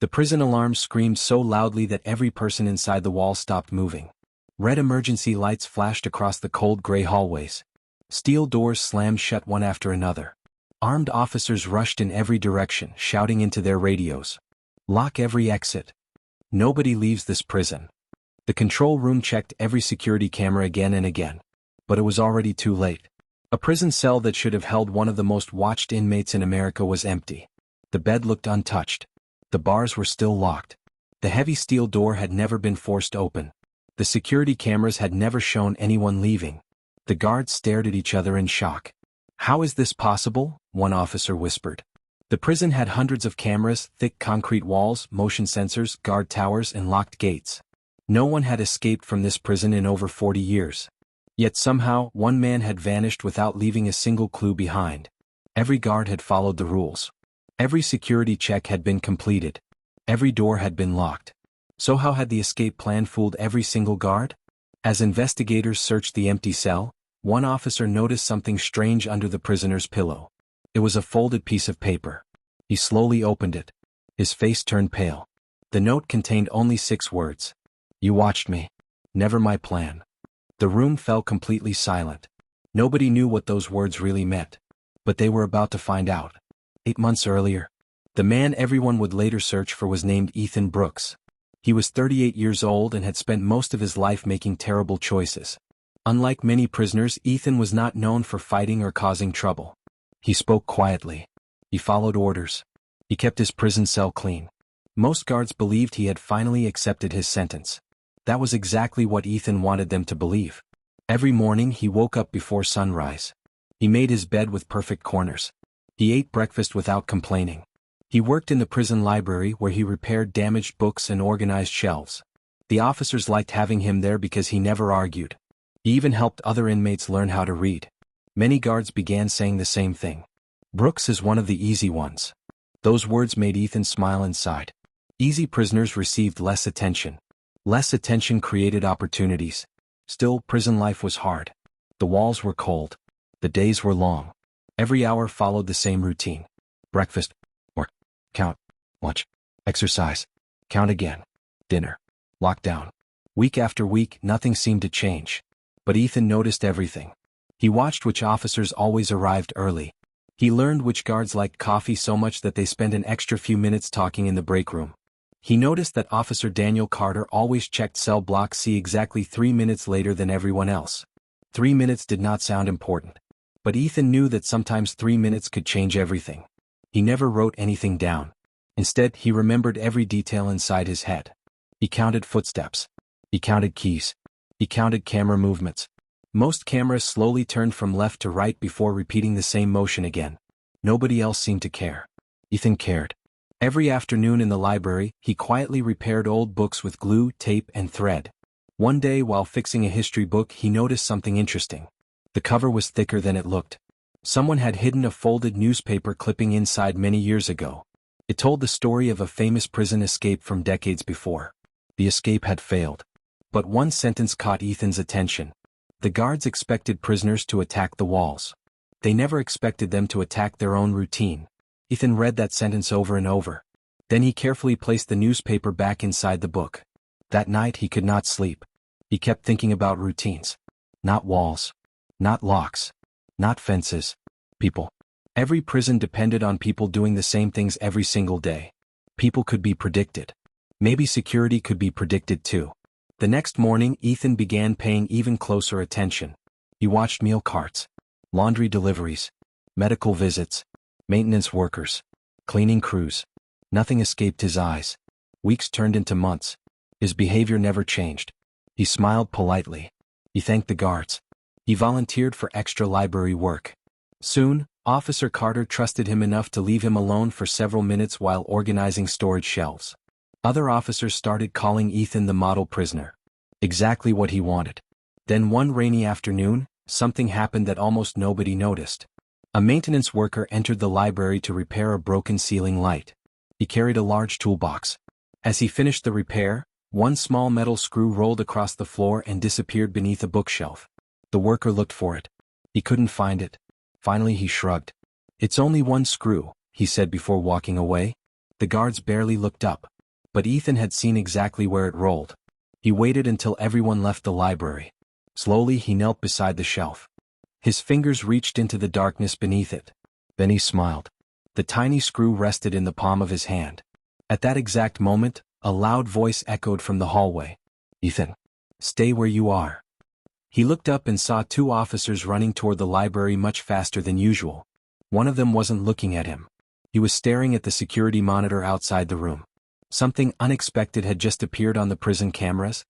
The prison alarm screamed so loudly that every person inside the wall stopped moving. Red emergency lights flashed across the cold gray hallways. Steel doors slammed shut one after another. Armed officers rushed in every direction, shouting into their radios. "Lock every exit. Nobody leaves this prison." The control room checked every security camera again and again. But it was already too late. A prison cell that should have held one of the most watched inmates in America was empty. The bed looked untouched. The bars were still locked. The heavy steel door had never been forced open. The security cameras had never shown anyone leaving. The guards stared at each other in shock. "How is this possible?" one officer whispered. The prison had hundreds of cameras, thick concrete walls, motion sensors, guard towers, and locked gates. No one had escaped from this prison in over 40 years. Yet somehow, one man had vanished without leaving a single clue behind. Every guard had followed the rules. Every security check had been completed. Every door had been locked. So how had the escape plan fooled every single guard? As investigators searched the empty cell, one officer noticed something strange under the prisoner's pillow. It was a folded piece of paper. He slowly opened it. His face turned pale. The note contained only 6 words. "You watched me. Never my plan." The room fell completely silent. Nobody knew what those words really meant. But they were about to find out. 8 months earlier, the man everyone would later search for was named Ethan Brooks. He was 38 years old and had spent most of his life making terrible choices. Unlike many prisoners, Ethan was not known for fighting or causing trouble. He spoke quietly. He followed orders. He kept his prison cell clean. Most guards believed he had finally accepted his sentence. That was exactly what Ethan wanted them to believe. Every morning he woke up before sunrise. He made his bed with perfect corners. He ate breakfast without complaining. He worked in the prison library where he repaired damaged books and organized shelves. The officers liked having him there because he never argued. He even helped other inmates learn how to read. Many guards began saying the same thing. "Brooks is one of the easy ones." Those words made Ethan smile inside. Easy prisoners received less attention. Less attention created opportunities. Still, prison life was hard. The walls were cold. The days were long. Every hour followed the same routine. Breakfast, work, count, lunch, exercise, count again, dinner, lockdown. Week after week, nothing seemed to change. But Ethan noticed everything. He watched which officers always arrived early. He learned which guards liked coffee so much that they spent an extra few minutes talking in the break room. He noticed that Officer Daniel Carter always checked cell block C exactly 3 minutes later than everyone else. 3 minutes did not sound important. But Ethan knew that sometimes 3 minutes could change everything. He never wrote anything down. Instead, he remembered every detail inside his head. He counted footsteps. He counted keys. He counted camera movements. Most cameras slowly turned from left to right before repeating the same motion again. Nobody else seemed to care. Ethan cared. Every afternoon in the library, he quietly repaired old books with glue, tape, and thread. One day while fixing a history book, he noticed something interesting. The cover was thicker than it looked. Someone had hidden a folded newspaper clipping inside many years ago. It told the story of a famous prison escape from decades before. The escape had failed. But one sentence caught Ethan's attention. The guards expected prisoners to attack the walls. They never expected them to attack their own routine. Ethan read that sentence over and over. Then he carefully placed the newspaper back inside the book. That night he could not sleep. He kept thinking about routines. Not walls. Not locks. Not fences. People. Every prison depended on people doing the same things every single day. People could be predicted. Maybe security could be predicted too. The next morning, Ethan began paying even closer attention. He watched meal carts, laundry deliveries, medical visits, maintenance workers, cleaning crews. Nothing escaped his eyes. Weeks turned into months. His behavior never changed. He smiled politely. He thanked the guards. He volunteered for extra library work. Soon, Officer Carter trusted him enough to leave him alone for several minutes while organizing storage shelves. Other officers started calling Ethan the model prisoner. Exactly what he wanted. Then one rainy afternoon, something happened that almost nobody noticed. A maintenance worker entered the library to repair a broken ceiling light. He carried a large toolbox. As he finished the repair, one small metal screw rolled across the floor and disappeared beneath a bookshelf. The worker looked for it. He couldn't find it. Finally he shrugged. "It's only one screw," he said before walking away. The guards barely looked up. But Ethan had seen exactly where it rolled. He waited until everyone left the library. Slowly he knelt beside the shelf. His fingers reached into the darkness beneath it. Then he smiled. The tiny screw rested in the palm of his hand. At that exact moment, a loud voice echoed from the hallway. "Ethan, stay where you are." He looked up and saw two officers running toward the library much faster than usual. One of them wasn't looking at him. He was staring at the security monitor outside the room. Something unexpected had just appeared on the prison cameras.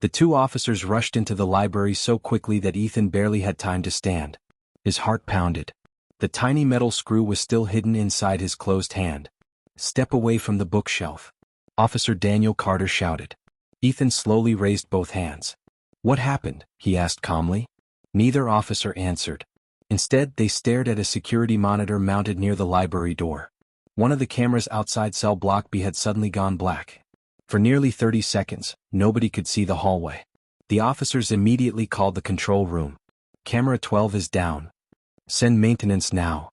The two officers rushed into the library so quickly that Ethan barely had time to stand. His heart pounded. The tiny metal screw was still hidden inside his closed hand. "Step away from the bookshelf," Officer Daniel Carter shouted. Ethan slowly raised both hands. "What happened?" he asked calmly. Neither officer answered. Instead, they stared at a security monitor mounted near the library door. One of the cameras outside cell block B had suddenly gone black. For nearly 30 seconds, nobody could see the hallway. The officers immediately called the control room. "Camera 12 is down. Send maintenance now."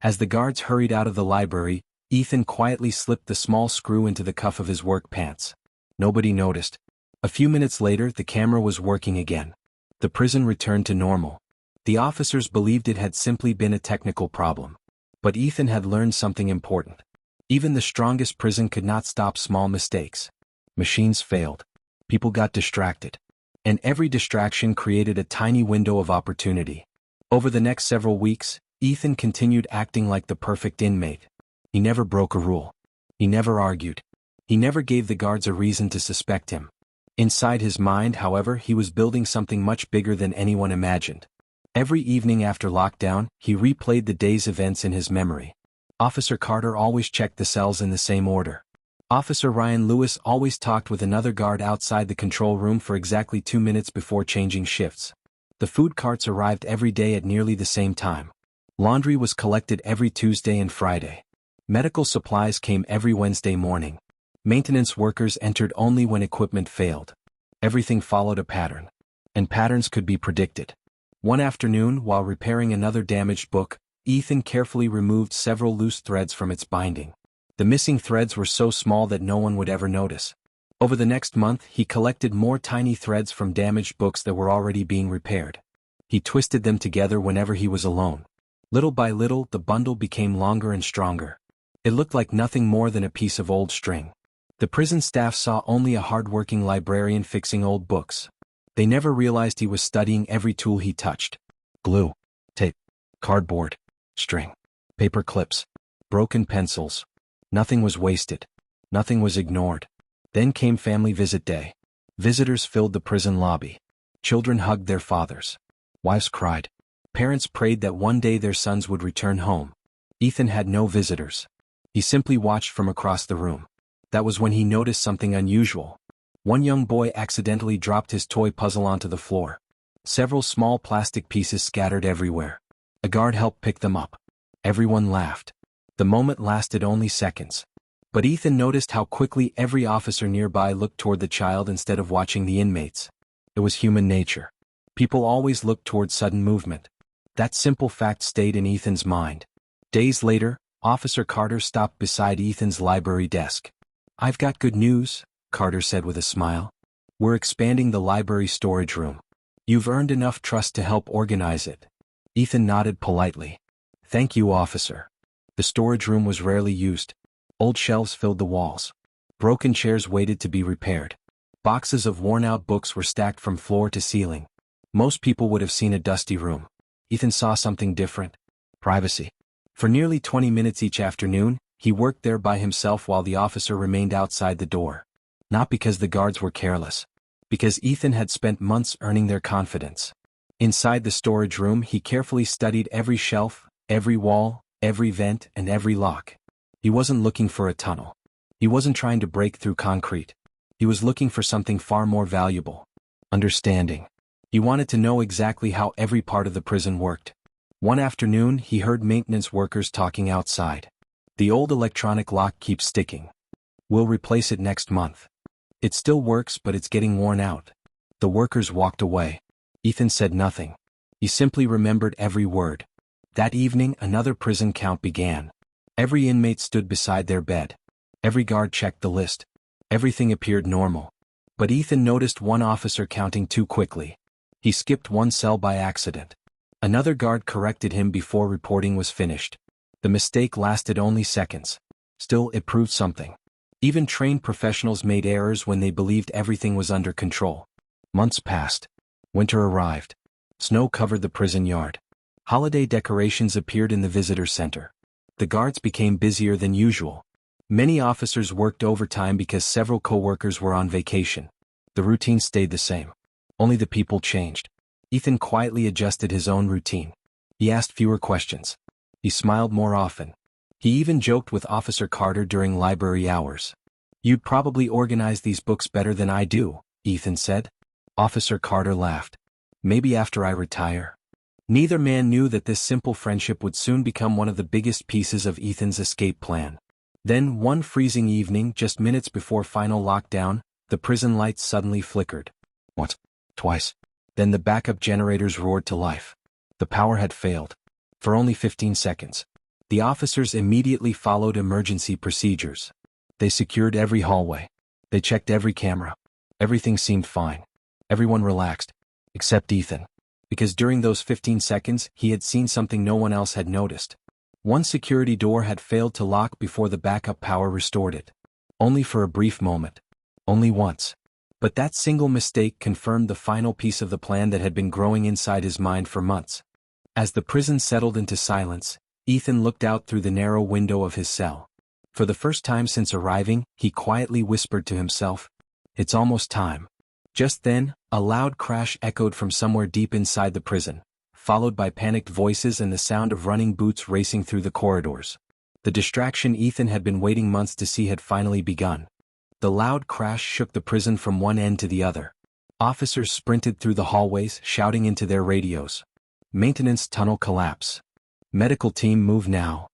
As the guards hurried out of the library, Ethan quietly slipped the small screw into the cuff of his work pants. Nobody noticed. A few minutes later, the camera was working again. The prison returned to normal. The officers believed it had simply been a technical problem. But Ethan had learned something important. Even the strongest prison could not stop small mistakes. Machines failed. People got distracted. And every distraction created a tiny window of opportunity. Over the next several weeks, Ethan continued acting like the perfect inmate. He never broke a rule. He never argued. He never gave the guards a reason to suspect him. Inside his mind, however, he was building something much bigger than anyone imagined. Every evening after lockdown, he replayed the day's events in his memory. Officer Carter always checked the cells in the same order. Officer Ryan Lewis always talked with another guard outside the control room for exactly 2 minutes before changing shifts. The food carts arrived every day at nearly the same time. Laundry was collected every Tuesday and Friday. Medical supplies came every Wednesday morning. Maintenance workers entered only when equipment failed. Everything followed a pattern. And patterns could be predicted. One afternoon, while repairing another damaged book, Ethan carefully removed several loose threads from its binding. The missing threads were so small that no one would ever notice. Over the next month, he collected more tiny threads from damaged books that were already being repaired. He twisted them together whenever he was alone. Little by little, the bundle became longer and stronger. It looked like nothing more than a piece of old string. The prison staff saw only a hard-working librarian fixing old books. They never realized he was studying every tool he touched. Glue, tape, cardboard, string, paper clips, broken pencils. Nothing was wasted. Nothing was ignored. Then came family visit day. Visitors filled the prison lobby. Children hugged their fathers. Wives cried. Parents prayed that one day their sons would return home. Ethan had no visitors. He simply watched from across the room. That was when he noticed something unusual. One young boy accidentally dropped his toy puzzle onto the floor. Several small plastic pieces scattered everywhere. A guard helped pick them up. Everyone laughed. The moment lasted only seconds. But Ethan noticed how quickly every officer nearby looked toward the child instead of watching the inmates. It was human nature. People always looked toward sudden movement. That simple fact stayed in Ethan's mind. Days later, Officer Carter stopped beside Ethan's library desk. "I've got good news," Carter said with a smile. "We're expanding the library storage room. You've earned enough trust to help organize it." Ethan nodded politely. "Thank you, officer." The storage room was rarely used. Old shelves filled the walls. Broken chairs waited to be repaired. Boxes of worn-out books were stacked from floor to ceiling. Most people would have seen a dusty room. Ethan saw something different. Privacy. For nearly 20 minutes each afternoon, he worked there by himself while the officer remained outside the door. Not because the guards were careless. Because Ethan had spent months earning their confidence. Inside the storage room, he carefully studied every shelf, every wall, every vent, and every lock. He wasn't looking for a tunnel. He wasn't trying to break through concrete. He was looking for something far more valuable. Understanding. He wanted to know exactly how every part of the prison worked. One afternoon, he heard maintenance workers talking outside. "The old electronic lock keeps sticking. We'll replace it next month. It still works, but it's getting worn out." The workers walked away. Ethan said nothing. He simply remembered every word. That evening, another prison count began. Every inmate stood beside their bed. Every guard checked the list. Everything appeared normal. But Ethan noticed one officer counting too quickly. He skipped one cell by accident. Another guard corrected him before reporting was finished. The mistake lasted only seconds. Still, it proved something. Even trained professionals made errors when they believed everything was under control. Months passed. Winter arrived. Snow covered the prison yard. Holiday decorations appeared in the visitor center. The guards became busier than usual. Many officers worked overtime because several co-workers were on vacation. The routine stayed the same. Only the people changed. Ethan quietly adjusted his own routine. He asked fewer questions. He smiled more often. He even joked with Officer Carter during library hours. "You'd probably organize these books better than I do," Ethan said. Officer Carter laughed. "Maybe after I retire." Neither man knew that this simple friendship would soon become one of the biggest pieces of Ethan's escape plan. Then, one freezing evening, just minutes before final lockdown, the prison lights suddenly flickered. What? Twice. Then the backup generators roared to life. The power had failed. For only 15 seconds. The officers immediately followed emergency procedures. They secured every hallway. They checked every camera. Everything seemed fine. Everyone relaxed. Except Ethan. Because during those 15 seconds, he had seen something no one else had noticed. One security door had failed to lock before the backup power restored it. Only for a brief moment. Only once. But that single mistake confirmed the final piece of the plan that had been growing inside his mind for months. As the prison settled into silence, Ethan looked out through the narrow window of his cell. For the first time since arriving, he quietly whispered to himself, "It's almost time." Just then, a loud crash echoed from somewhere deep inside the prison, followed by panicked voices and the sound of running boots racing through the corridors. The distraction Ethan had been waiting months to see had finally begun. The loud crash shook the prison from one end to the other. Officers sprinted through the hallways, shouting into their radios. "Maintenance tunnel collapse. Medical team move now.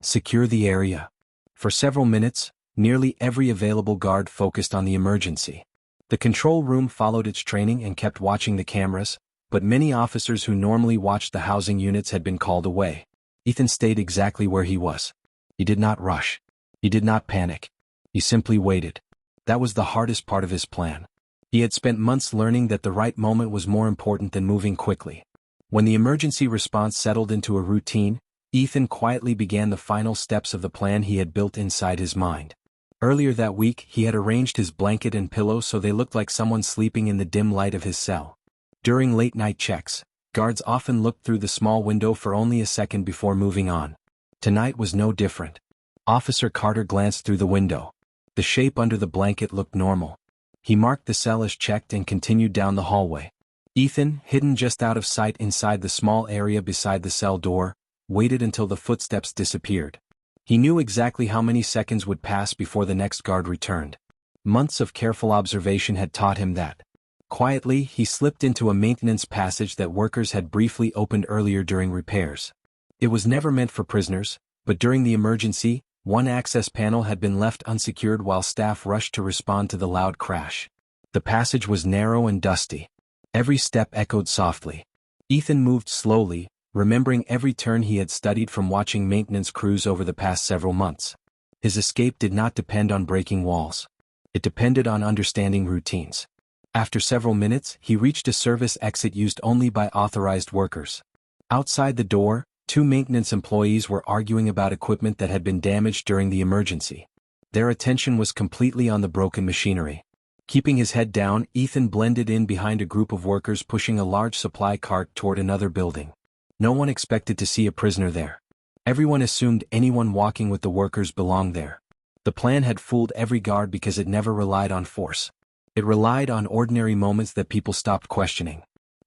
Secure the area." For several minutes, nearly every available guard focused on the emergency. The control room followed its training and kept watching the cameras, but many officers who normally watched the housing units had been called away. Ethan stayed exactly where he was. He did not rush. He did not panic. He simply waited. That was the hardest part of his plan. He had spent months learning that the right moment was more important than moving quickly. When the emergency response settled into a routine, Ethan quietly began the final steps of the plan he had built inside his mind. Earlier that week, he had arranged his blanket and pillow so they looked like someone sleeping in the dim light of his cell. During late-night checks, guards often looked through the small window for only a second before moving on. Tonight was no different. Officer Carter glanced through the window. The shape under the blanket looked normal. He marked the cell as checked and continued down the hallway. Ethan, hidden just out of sight inside the small area beside the cell door, waited until the footsteps disappeared. He knew exactly how many seconds would pass before the next guard returned. Months of careful observation had taught him that. Quietly, he slipped into a maintenance passage that workers had briefly opened earlier during repairs. It was never meant for prisoners, but during the emergency, one access panel had been left unsecured while staff rushed to respond to the loud crash. The passage was narrow and dusty. Every step echoed softly. Ethan moved slowly, remembering every turn he had studied from watching maintenance crews over the past several months. His escape did not depend on breaking walls. It depended on understanding routines. After several minutes, he reached a service exit used only by authorized workers. Outside the door, two maintenance employees were arguing about equipment that had been damaged during the emergency. Their attention was completely on the broken machinery. Keeping his head down, Ethan blended in behind a group of workers pushing a large supply cart toward another building. No one expected to see a prisoner there. Everyone assumed anyone walking with the workers belonged there. The plan had fooled every guard because it never relied on force. It relied on ordinary moments that people stopped questioning.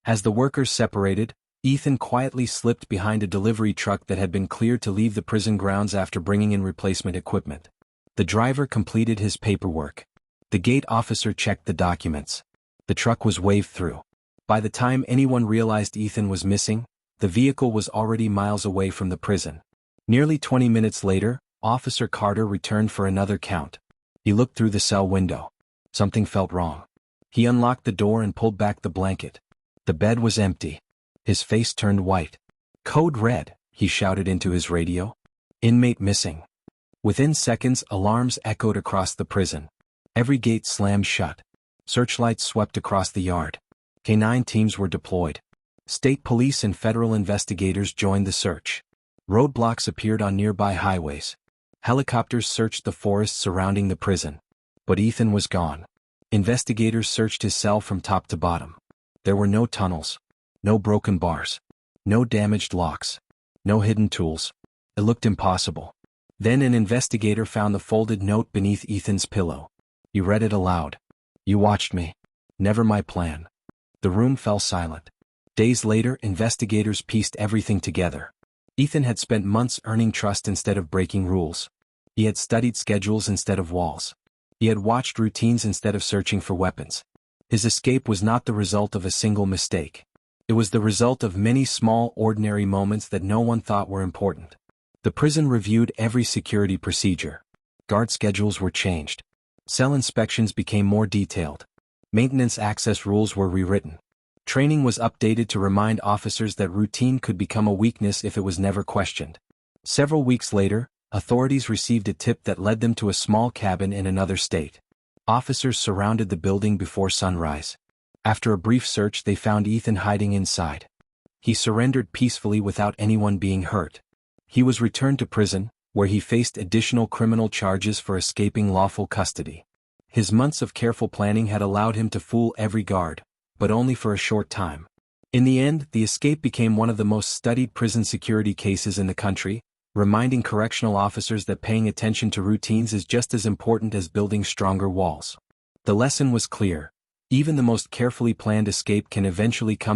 As the workers separated, Ethan quietly slipped behind a delivery truck that had been cleared to leave the prison grounds after bringing in replacement equipment. The driver completed his paperwork. The gate officer checked the documents. The truck was waved through. By the time anyone realized Ethan was missing, the vehicle was already miles away from the prison. Nearly 20 minutes later, Officer Carter returned for another count. He looked through the cell window. Something felt wrong. He unlocked the door and pulled back the blanket. The bed was empty. His face turned white. "Code red," he shouted into his radio. "Inmate missing." Within seconds, alarms echoed across the prison. Every gate slammed shut. Searchlights swept across the yard. K-9 teams were deployed. State police and federal investigators joined the search. Roadblocks appeared on nearby highways. Helicopters searched the forests surrounding the prison. But Ethan was gone. Investigators searched his cell from top to bottom. There were no tunnels. No broken bars. No damaged locks. No hidden tools. It looked impossible. Then an investigator found the folded note beneath Ethan's pillow. He read it aloud. "You watched me. Never my plan." The room fell silent. Days later, investigators pieced everything together. Ethan had spent months earning trust instead of breaking rules. He had studied schedules instead of walls. He had watched routines instead of searching for weapons. His escape was not the result of a single mistake. It was the result of many small, ordinary moments that no one thought were important. The prison reviewed every security procedure. Guard schedules were changed. Cell inspections became more detailed. Maintenance access rules were rewritten. Training was updated to remind officers that routine could become a weakness if it was never questioned. Several weeks later, authorities received a tip that led them to a small cabin in another state. Officers surrounded the building before sunrise. After a brief search, they found Ethan hiding inside. He surrendered peacefully without anyone being hurt. He was returned to prison, where he faced additional criminal charges for escaping lawful custody. His months of careful planning had allowed him to fool every guard, but only for a short time. In the end, the escape became one of the most studied prison security cases in the country, reminding correctional officers that paying attention to routines is just as important as building stronger walls. The lesson was clear. Even the most carefully planned escape can eventually come